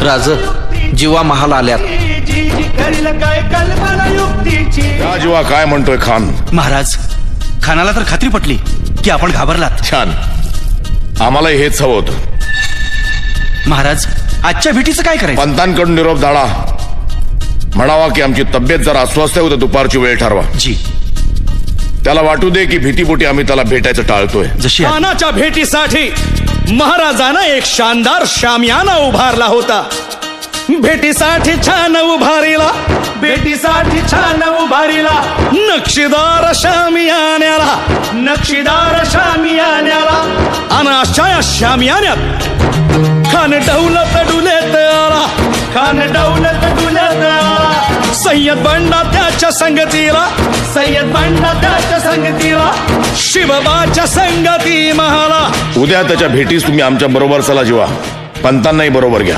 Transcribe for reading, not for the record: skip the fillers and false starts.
राज जीवा महाल आल्यात. या जीवा काय म्हणतोय खान? महाराज, खानाला तर खात्री पटली की आपण घाबरलात. छान, आम्हाला हेच हवं होतं. महाराज, आजच्या भेटीचं काय करायचं? पंतांकडून निरोप धाडा, म्हणावा की आमची तब्येत जरा अस्वस्थ आहे, दुपारची वेळ ठरवा. जी. त्याला वाटू दे की भीतीपोटी आम्ही त्याला भेटायचं टाळतोय. जशी खानाच्या भेटीसाठी महाराजानं एक शानदार शामियाना उभारला होता. भेटीसाठी छान उभारीला, भेटीसाठी छान उभारीला नक्षीदार शामियान्याला, नक्षीदार शामियान्याला. आणि अशा या शामियान्यात खान डौलत डुलेत आला, खान डौलत डुलेत आला. सय्यद बंडा त्याच्या संगतीला, सय्यद बंडा त्याच्या संगतीला, शिवबाच्या संगती महाला. उद्या त्याच्या भेटीस तुम्ही आमच्या बरोबर चला जीवा, पंतांनाही बरोबर घ्या.